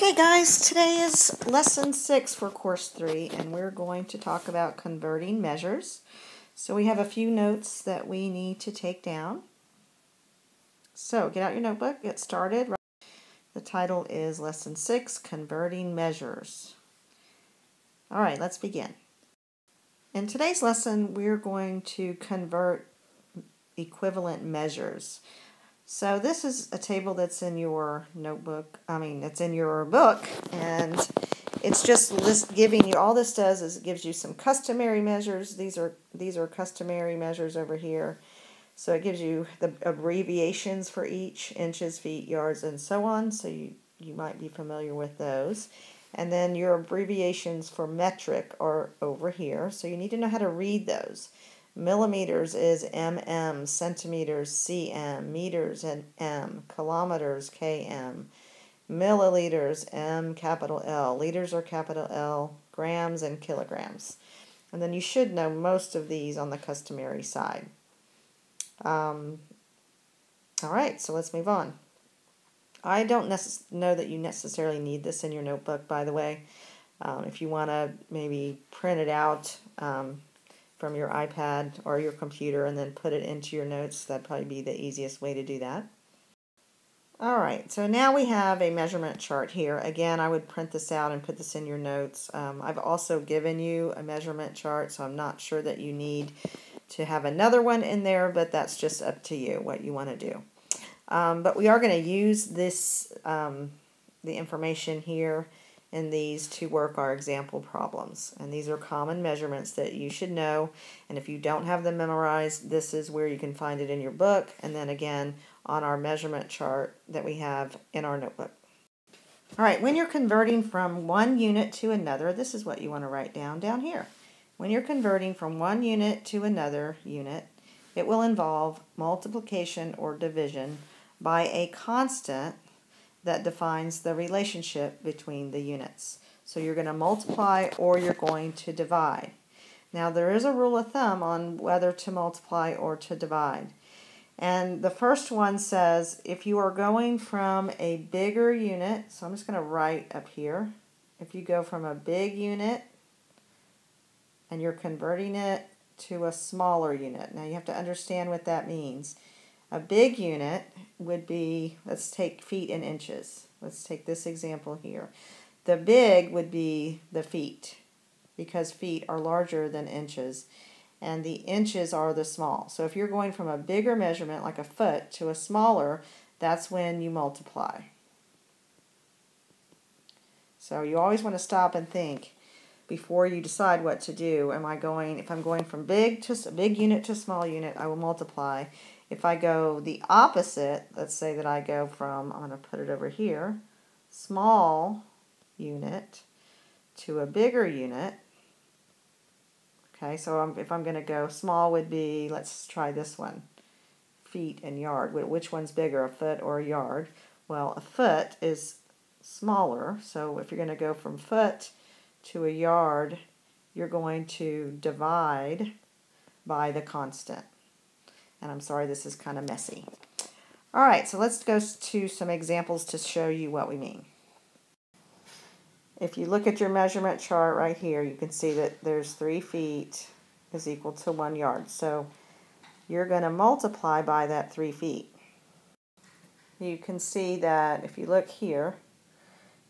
Okay guys, today is lesson 6 for course 3 and we're going to talk about converting measures. So we have a few notes that we need to take down. So get out your notebook, get started. The title is lesson 6, converting measures. Alright, let's begin. In today's lesson we're going to convert equivalent measures. So this is a table that's in your notebook, it's in your book, and it's just giving you, all this does is it gives you some customary measures. These are customary measures over here. So it gives you the abbreviations for each, inches, feet, yards, and so on. So you might be familiar with those. And then your abbreviations for metric are over here. So you need to know how to read those. Millimeters is mm, centimeters cm, meters and m, kilometers km, milliliters m capital L, liters are capital L, grams and kilograms. And then you should know most of these on the customary side. Alright, so let's move on. I don't know that you necessarily need this in your notebook, by the way. If you want to maybe print it out from your iPad or your computer and then put it into your notes, that'd probably be the easiest way to do that. Alright, so now we have a measurement chart here. Again, I would print this out and put this in your notes. I've also given you a measurement chart, so I'm not sure that you need to have another one in there, but that's just up to you, what you want to do. But we are going to use this, the information here in these to work our example problems. And these are common measurements that you should know. And if you don't have them memorized, this is where you can find it in your book. And then again, on our measurement chart that we have in our notebook. All right, when you're converting from one unit to another, this is what you want to write down here. When you're converting from one unit to another unit, it will involve multiplication or division by a constant that defines the relationship between the units. So you're going to multiply or you're going to divide. Now there is a rule of thumb on whether to multiply or to divide. And the first one says if you are going from a bigger unit, so I'm just going to write up here, if you go from a big unit and you're converting it to a smaller unit. Now you have to understand what that means. A big unit would be, let's take feet and inches. Let's take this example here. The big would be the feet, because feet are larger than inches, and the inches are the small. So if you're going from a bigger measurement, like a foot, to a smaller, that's when you multiply. So you always want to stop and think before you decide what to do. If I'm going from big unit to small unit, I will multiply. If I go the opposite, let's say that I go from, I'm going to put it over here, small unit to a bigger unit. Okay, so if I'm going to go, small would be, let's try this one, feet and yard. Which one's bigger, a foot or a yard? Well, a foot is smaller, so if you're going to go from foot to a yard, you're going to divide by the constant. And I'm sorry, this is kind of messy. All right, so let's go to some examples to show you what we mean. If you look at your measurement chart right here, you can see that there's 3 feet is equal to 1 yard. So you're going to multiply by that 3 feet. You can see that if you look here,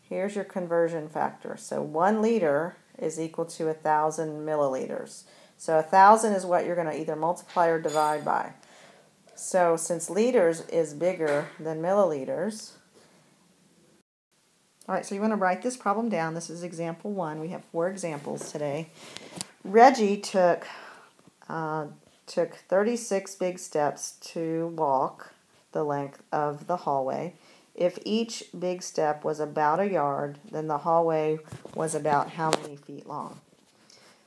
here's your conversion factor. So 1 liter is equal to 1,000 milliliters. So 1,000 is what you're going to either multiply or divide by. So since liters is bigger than milliliters, all right, so you want to write this problem down. This is example 1. We have 4 examples today. Reggie took 36 big steps to walk the length of the hallway. If each big step was about a yard, then the hallway was about how many feet long?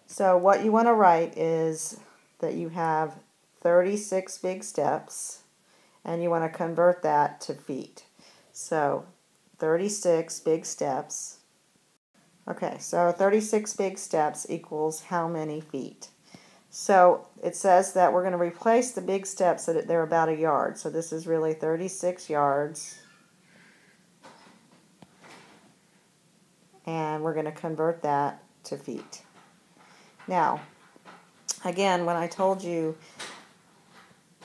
So what you want to write is that you have 36 big steps, and you want to convert that to feet. So 36 big steps. Okay, so 36 big steps equals how many feet? So it says that we're going to replace the big steps that they're about a yard. So this is really 36 yards and we're going to convert that to feet. Now, again, when I told you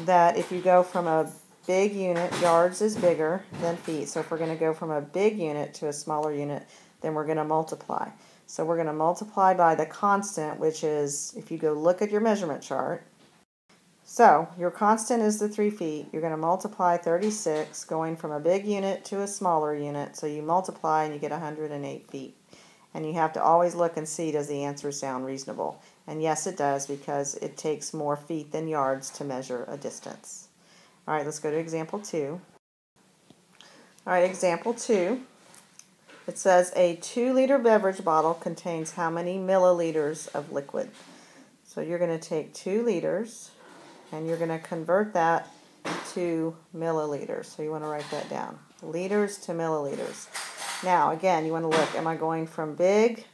that if you go from a big unit, yards is bigger than feet. So if we're going to go from a big unit to a smaller unit, then we're going to multiply. So we're going to multiply by the constant, which is, if you go look at your measurement chart, so your constant is the 3 feet. You're going to multiply 36, going from a big unit to a smaller unit. So you multiply and you get 108 feet. And you have to always look and see, does the answer sound reasonable? And yes, it does, because it takes more feet than yards to measure a distance. All right, let's go to example 2. All right, example 2. It says a 2-liter beverage bottle contains how many milliliters of liquid? So you're going to take 2 liters and you're going to convert that to milliliters. So you want to write that down. Liters to milliliters. Now, again, you want to look, am I going from big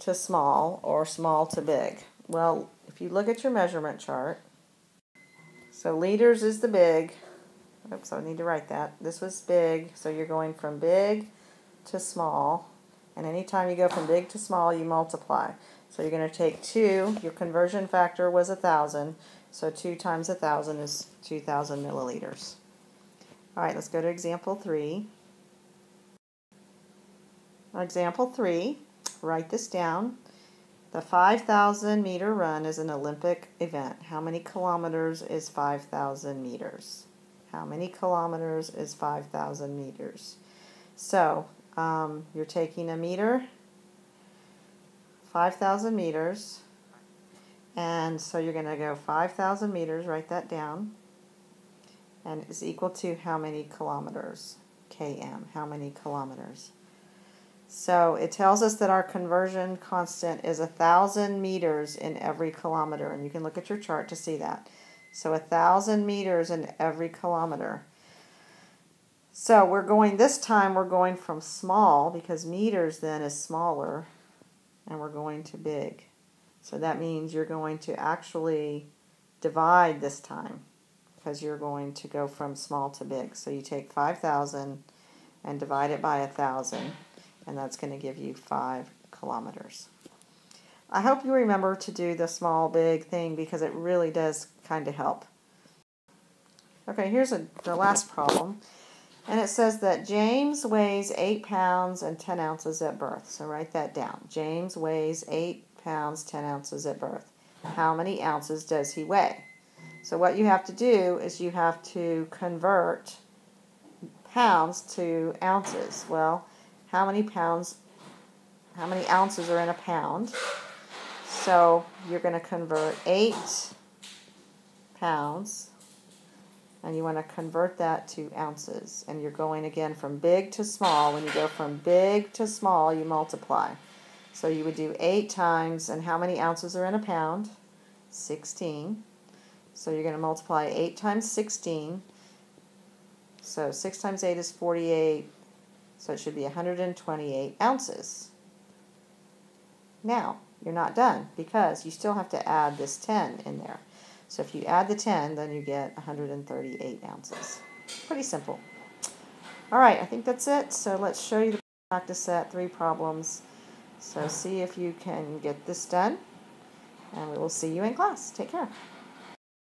to small or small to big? Well, if you look at your measurement chart, so liters is the big. Oops, I need to write that. This was big, so you're going from big to small. And anytime you go from big to small, you multiply. So you're going to take 2. Your conversion factor was 1,000. So 2 times 1,000 is 2,000 milliliters. All right, let's go to example 3. Example 3, write this down. The 5,000 meter run is an Olympic event. How many kilometers is 5,000 meters? How many kilometers is 5,000 meters? So you're taking a meter, 5,000 meters, and so you're going to go 5,000 meters, write that down, and it's equal to how many kilometers? km, how many kilometers? So it tells us that our conversion constant is 1,000 meters in every kilometer, and you can look at your chart to see that. So 1,000 meters in every kilometer. So this time we're going from small, because meters then is smaller, and we're going to big. So that means you're going to actually divide this time, because you're going to go from small to big. So you take 5,000 and divide it by 1,000, and that's going to give you 5 kilometers. I hope you remember to do the small, big thing, because it really does kind of help. Okay, here's the last problem. And it says that James weighs 8 pounds and 10 ounces at birth. So write that down. James weighs 8 pounds, 10 ounces at birth. How many ounces does he weigh? So what you have to do is you have to convert pounds to ounces. Well, how many ounces are in a pound? So you're going to convert 8 pounds, and you want to convert that to ounces. And you're going again from big to small. When you go from big to small, you multiply. So you would do 8 times, and how many ounces are in a pound? 16. So you're going to multiply 8 times 16. So 6 times 8 is 48. So it should be 128 ounces. Now, you're not done, because you still have to add this 10 in there. So if you add the 10, then you get 138 ounces. Pretty simple. All right, I think that's it. So let's show you the practice set, 3 problems. So see if you can get this done, and we will see you in class. Take care.